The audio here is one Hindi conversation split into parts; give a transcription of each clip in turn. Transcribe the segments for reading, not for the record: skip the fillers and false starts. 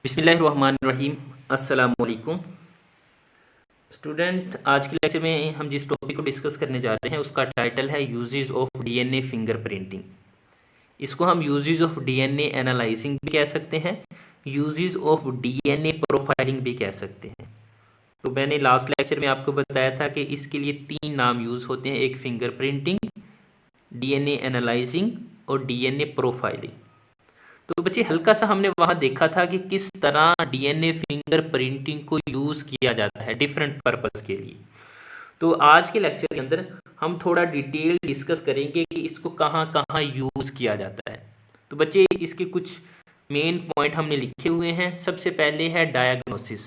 बिस्मिल्लाहिर्रहमानिर्रहीम। अस्सलाम वालेकुम स्टूडेंट। आज के लेक्चर में हम जिस टॉपिक को डिस्कस करने जा रहे हैं उसका टाइटल है यूजेस ऑफ डीएनए फिंगरप्रिंटिंग। इसको हम यूजेस ऑफ डीएनए एनालाइजिंग भी कह सकते हैं, यूजेस ऑफ डीएनए प्रोफाइलिंग भी कह सकते हैं। तो मैंने लास्ट लेक्चर में आपको बताया था कि इसके लिए तीन नाम यूज़ होते हैं, एक फिंगरप्रिंटिंग, डीएनए एनालाइजिंग और डीएनए प्रोफाइलिंग। तो बच्चे हल्का सा हमने वहाँ देखा था कि किस तरह डीएनए फिंगरप्रिंटिंग को यूज़ किया जाता है डिफरेंट पर्पस के लिए। तो आज के लेक्चर के अंदर हम थोड़ा डिटेल डिस्कस करेंगे कि इसको कहाँ कहाँ यूज़ किया जाता है। तो बच्चे इसके कुछ मेन पॉइंट हमने लिखे हुए हैं। सबसे पहले है डायग्नोसिस,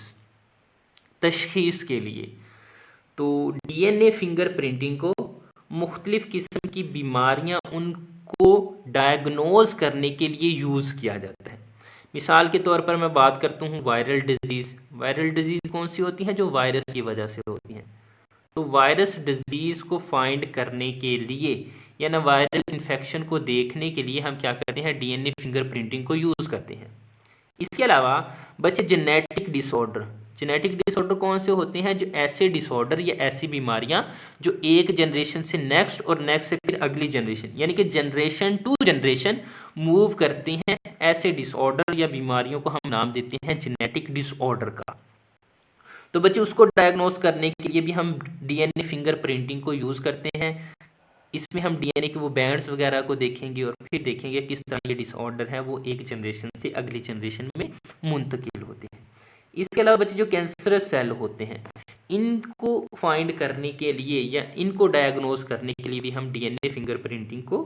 तशखीस के लिए। तो डीएनए फिंगरप्रिंटिंग को मुख्तलिफ़ किस्म की बीमारियां उनको डायग्नोज करने के लिए यूज़ किया जाता है। मिसाल के तौर पर मैं बात करता हूँ वायरल डिजीज़। वायरल डिजीज़ कौन सी होती हैं? जो वायरस की वजह से होती हैं। तो वायरस डिजीज़ को फाइंड करने के लिए या ना वायरल इन्फेक्शन को देखने के लिए हम क्या करते हैं? डीएनए फिंगरप्रिंटिंग को यूज़ करते हैं। इसके अलावा बच्चे जेनेटिक डिसऑर्डर, जेनेटिक डिसऑर्डर कौन से होते हैं? जो ऐसे डिसऑर्डर या ऐसी बीमारियां जो एक जनरेशन से नेक्स्ट और नेक्स्ट से फिर अगली जनरेशन यानी कि जनरेशन टू जनरेशन मूव करती हैं, ऐसे डिसऑर्डर या बीमारियों को हम नाम देते हैं जेनेटिक डिसऑर्डर का। तो बच्चे उसको डायग्नोस करने के लिए भी हम डीएनए फिंगरप्रिंटिंग को यूज़ करते हैं। इसमें हम डीएनए के वो बैंड्स वगैरह को देखेंगे और फिर देखेंगे किस तरह ये डिसऑर्डर है वो एक जनरेशन से अगली जनरेशन में मुंतकिल होते हैं। इसके अलावा बच्चे जो कैंसरस सेल होते हैं इनको फाइंड करने के लिए या इनको डायग्नोज करने के लिए भी हम डीएनए फिंगरप्रिंटिंग को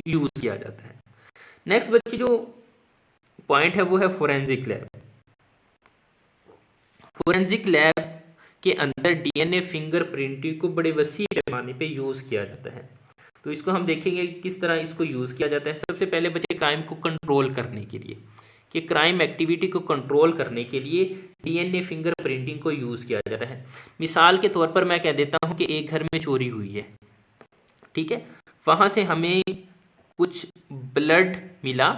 यूज़ किया जाता है। नेक्स्ट बच्चे जो पॉइंट है वो है फोरेंसिक लैब। फोरेंसिक लैब के अंदर डीएनए फिंगरप्रिंटिंग को बड़े वसी पैमाने पे यूज़ किया जाता है। तो इसको हम देखेंगे कि किस तरह इसको यूज़ किया जाता है। सबसे पहले बच्चे क्राइम को कंट्रोल करने के लिए, कि क्राइम एक्टिविटी को कंट्रोल करने के लिए डीएनए फिंगरप्रिंटिंग को यूज़ किया जाता है। मिसाल के तौर पर मैं कह देता हूँ कि एक घर में चोरी हुई है, ठीक है, वहाँ से हमें कुछ ब्लड मिला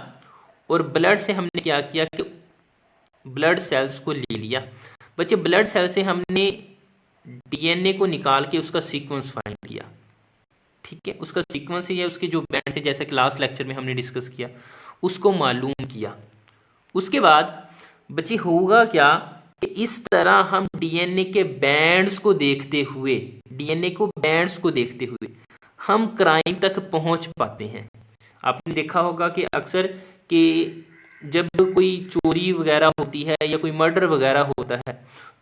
और ब्लड से हमने क्या किया कि ब्लड सेल्स को ले लिया। बच्चे ब्लड सेल से हमने डीएनए को निकाल के उसका सीक्वेंस फाइंड किया, ठीक है, उसका सीक्वेंस या उसके जो बैंड थे जैसे क्लास लेक्चर में हमने डिस्कस किया उसको मालूम किया। उसके बाद बच्चे होगा क्या कि इस तरह हम डीएनए के बैंड्स को देखते हुए, डीएनए को बैंड्स को देखते हुए हम क्राइम तक पहुंच पाते हैं। आपने देखा होगा कि अक्सर कि जब कोई चोरी वगैरह होती है या कोई मर्डर वगैरह होता है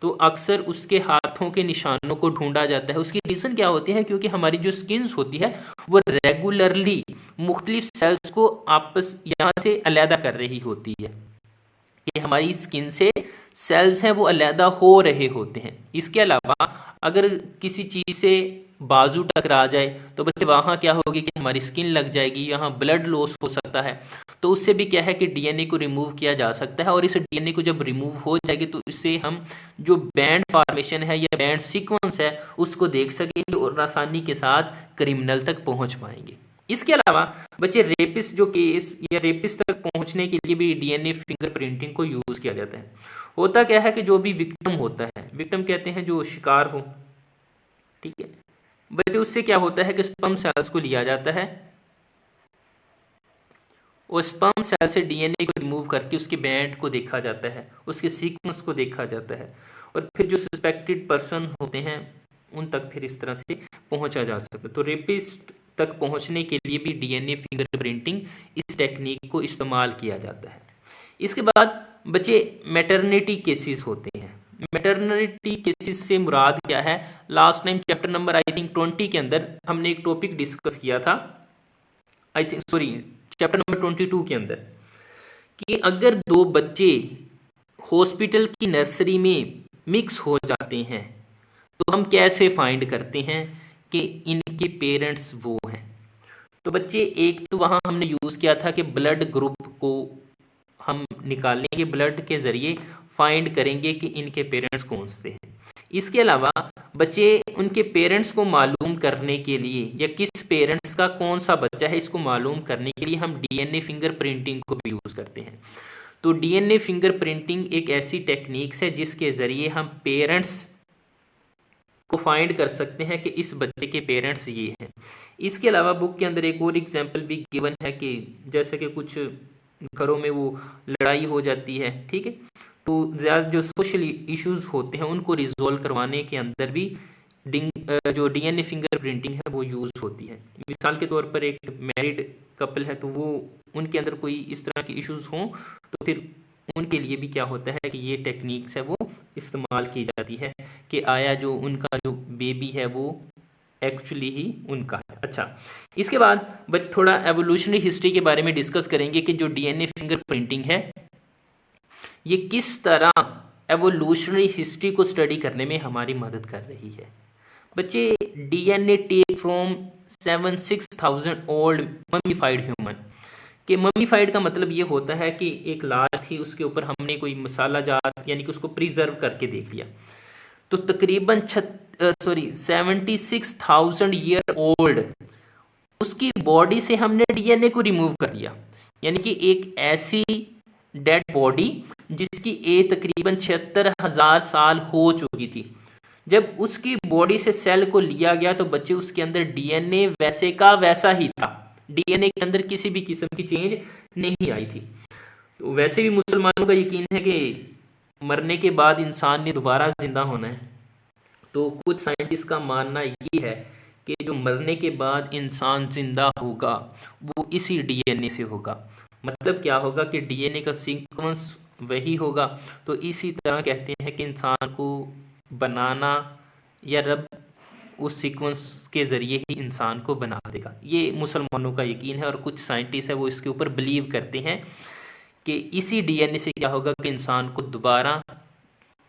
तो अक्सर उसके हाथों के निशानों को ढूंढा जाता है। उसकी रीज़न क्या होती है? क्योंकि हमारी जो स्किन्स होती है वो रेगुलरली मुख्तलिफ सेल्स को आपस यहाँ से अलहदा कर रही होती है, कि हमारी स्किन से सेल्स हैं वो अलहदा हो रहे होते हैं। इसके अलावा अगर किसी चीज़ से बाजू टकरा जाए तो बच्चे वहाँ क्या होगी कि हमारी स्किन लग जाएगी, यहाँ ब्लड लॉस हो सकता है। तो उससे भी क्या है कि डीएनए को रिमूव किया जा सकता है और इस डीएनए को जब रिमूव हो जाएगी तो इससे हम जो बैंड फॉर्मेशन है या बैंड सीक्वेंस है उसको देख सकेंगे और आसानी के साथ क्रिमिनल तक पहुँच पाएंगे। इसके अलावा बच्चे रेपिस्ट जो केस या रेपिस्ट तक पहुंचने के लिए भी डीएनए फिंगरप्रिंटिंग को यूज़ किया जाता है। होता क्या है कि जो भी विक्टिम होता है, विक्टिम कहते हैं जो शिकार हो, ठीक है, बच्चे उससे क्या होता है कि स्पर्म सेल्स को लिया जाता है और स्पर्म सेल से डीएनए को रिमूव करके उसके बैंड को देखा जाता है, उसके सीक्वेंस को देखा जाता है और फिर जो सस्पेक्टेड पर्सन होते हैं उन तक फिर इस तरह से पहुंचा जा सकता है। तो रेपिस्ट तक पहुंचने के लिए भी डीएनए फिंगरप्रिंटिंग इस टेक्निक को इस्तेमाल किया जाता है। इसके बाद बच्चे मैटरनिटी केसेस होते हैं। मैटरनिटी केसेस से मुराद क्या है? Last time chapter number I think 20 के अंदर हमने एक टॉपिक डिस्कस किया था, I think sorry chapter number 22 के अंदर, कि अगर दो बच्चे हॉस्पिटल की नर्सरी में मिक्स हो जाते हैं तो हम कैसे फाइंड करते हैं कि इनके पेरेंट्स वो हैं। तो बच्चे एक तो वहाँ हमने यूज़ किया था कि ब्लड ग्रुप को हम निकालेंगे, ब्लड के ज़रिए फाइंड करेंगे कि इनके पेरेंट्स कौन से हैं। इसके अलावा बच्चे उनके पेरेंट्स को मालूम करने के लिए या किस पेरेंट्स का कौन सा बच्चा है इसको मालूम करने के लिए हम डीएनए फिंगरप्रिंटिंग को भी यूज़ करते हैं। तो डीएनए फिंगर प्रिंटिंग एक ऐसी टेक्निक्स है जिसके ज़रिए हम पेरेंट्स को फाइंड कर सकते हैं कि इस बच्चे के पेरेंट्स ये हैं। इसके अलावा बुक के अंदर एक और एग्जांपल भी गिवन है कि जैसे कि कुछ घरों में वो लड़ाई हो जाती है, ठीक है, तो ज़्यादा जो सोशल इश्यूज होते हैं उनको रिजॉल्व करवाने के अंदर भी जो डीएनए फिंगर प्रिंटिंग है वो यूज़ होती है। मिसाल के तौर पर एक मैरिड कपल है तो वो उनके अंदर कोई इस तरह के इश्यूज हों तो फिर उनके लिए भी क्या होता है कि ये टेक्निक्स है वो इस्तेमाल की जाती है कि आया जो उनका जो बेबी है वो एक्चुअली ही उनका है। अच्छा, इसके बाद बस थोड़ा एवोल्यूशनरी हिस्ट्री के बारे में डिस्कस करेंगे कि जो डीएनए फिंगर प्रिंटिंग है ये किस तरह एवोल्यूशनरी हिस्ट्री को स्टडी करने में हमारी मदद कर रही है। बच्चे, DNA take from 7,600 old mummified human कि ममीफाइड का मतलब ये होता है कि एक लाश थी, उसके ऊपर हमने कोई मसाला जात यानी कि उसको प्रिजर्व करके देख लिया, तो तकरीबन 76,000 ईयर ओल्ड उसकी बॉडी से हमने डीएनए को रिमूव कर लिया। यानी कि एक ऐसी डेड बॉडी जिसकी एज तकरीबन 76,000 साल हो चुकी थी, जब उसकी बॉडी से सेल को लिया गया तो बच्चे उसके अंदर डीएनए वैसे का वैसा ही था, डीएनए के अंदर किसी भी किस्म की चेंज नहीं आई थी। तो वैसे भी मुसलमानों का यकीन है कि मरने के बाद इंसान ने दोबारा जिंदा होना है, तो कुछ साइंटिस्ट का मानना ये है कि जो मरने के बाद इंसान जिंदा होगा वो इसी डीएनए से होगा। मतलब क्या होगा कि डीएनए का सीक्वेंस वही होगा। तो इसी तरह कहते हैं कि इंसान को बनाना या रब उस सीक्वेंस के ज़रिए ही इंसान को बना देगा। ये मुसलमानों का यकीन है और कुछ साइंटिस्ट है वो इसके ऊपर बिलीव करते हैं कि इसी डीएनए से क्या होगा कि इंसान को दोबारा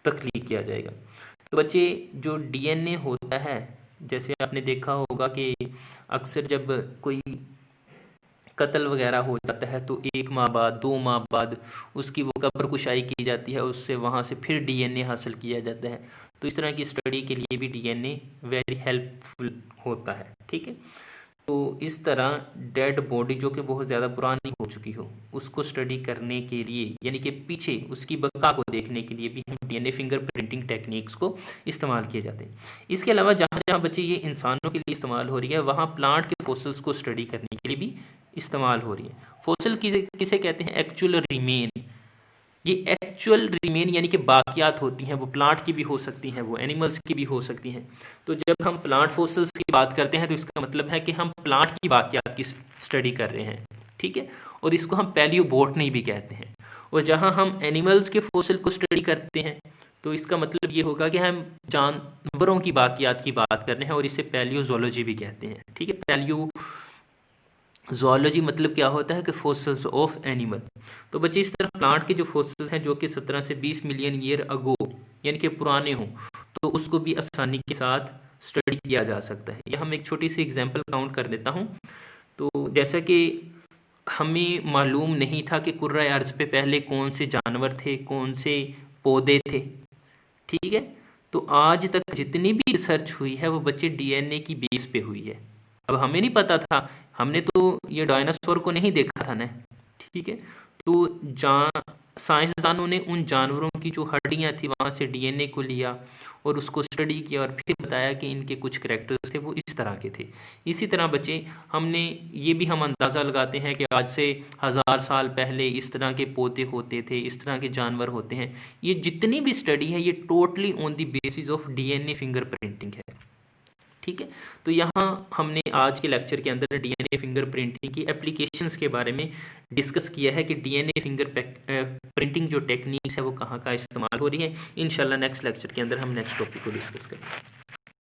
तख्लीक किया जाएगा। तो बच्चे, जो डीएनए होता है, जैसे आपने देखा होगा कि अक्सर जब कोई कत्ल वगैरह हो जाता है तो 1 माह बाद 2 माह बाद उसकी वो कब्र कुशाई की जाती है, उससे वहाँ से फिर डीएनए हासिल किया जाता है। तो इस तरह की स्टडी के लिए भी डीएनए वेरी हेल्पफुल होता है, ठीक है। तो इस तरह डेड बॉडी जो कि बहुत ज़्यादा पुरानी हो चुकी हो उसको स्टडी करने के लिए यानी कि पीछे उसकी बका को देखने के लिए भी हम डीएनए फिंगर प्रिंटिंग टेक्निक्स को इस्तेमाल किए जाते हैं। इसके अलावा जहाँ जहाँ बच्चे ये इंसानों के लिए इस्तेमाल हो रही है वहाँ प्लांट के फोसिल्स को स्टडी करने के लिए भी इस्तेमाल हो रही है। फोसिल किसे कहते हैं? Actual remain. ये एक्चुअल रिमेन यानी कि बाकियात होती हैं, वो प्लांट की भी हो सकती हैं, वो एनिमल्स की भी हो सकती हैं। तो जब हम प्लांट फोसिल्स की बात करते हैं तो इसका मतलब है कि हम प्लांट की बाकियात की स्टडी कर रहे हैं, ठीक है। और इसको हम पैलियोबोटनी भी कहते हैं। और जहाँ हम एनिमल्स के फोसिल को स्टडी करते हैं तो इसका मतलब ये होगा कि हम जानवरों की बाकियात की बात कर रहे हैं और इसे पैलियोजोलॉजी भी कहते हैं, ठीक है। पैलियो ज़ूलॉजी मतलब क्या होता है कि फोसिल्स ऑफ एनिमल। तो बच्चे, इस तरह प्लांट के जो फोसिल्स हैं जो कि 17 से 20 मिलियन ईयर अगो यानी कि पुराने हों तो उसको भी आसानी के साथ स्टडी किया जा सकता है। यहाँ मैं एक छोटी सी एग्जांपल काउंट कर देता हूँ। तो जैसा कि हमें मालूम नहीं था कि कुर्रा अर्ज़ पे पहले कौन से जानवर थे, कौन से पौधे थे, ठीक है। तो आज तक जितनी भी रिसर्च हुई है वो बच्चे डीएनए की बेस पे हुई है। अब हमें नहीं पता था, हमने तो ये डायनासोर को नहीं देखा था ना, ठीक है। तो साइंसदानों ने उन जानवरों की जो हड्डियां थी वहाँ से डीएनए को लिया और उसको स्टडी किया और फिर बताया कि इनके कुछ करैक्टर्स थे वो इस तरह के थे। इसी तरह बच्चे, हमने ये भी हम अंदाज़ा लगाते हैं कि आज से 1000 साल पहले इस तरह के पौधे होते थे, इस तरह के जानवर होते हैं। ये जितनी भी स्टडी है ये totally on the basis of DNA finger printing है, ठीक है। तो यहाँ हमने आज के लेक्चर के अंदर डीएनए फिंगर प्रिंटिंग की एप्लीकेशंस के बारे में डिस्कस किया है कि डीएनए फिंगर प्रिंटिंग जो टेक्निक्स है वो कहाँ इस्तेमाल हो रही है। इंशाल्लाह नेक्स्ट लेक्चर के अंदर हम नेक्स्ट टॉपिक को डिस्कस करेंगे।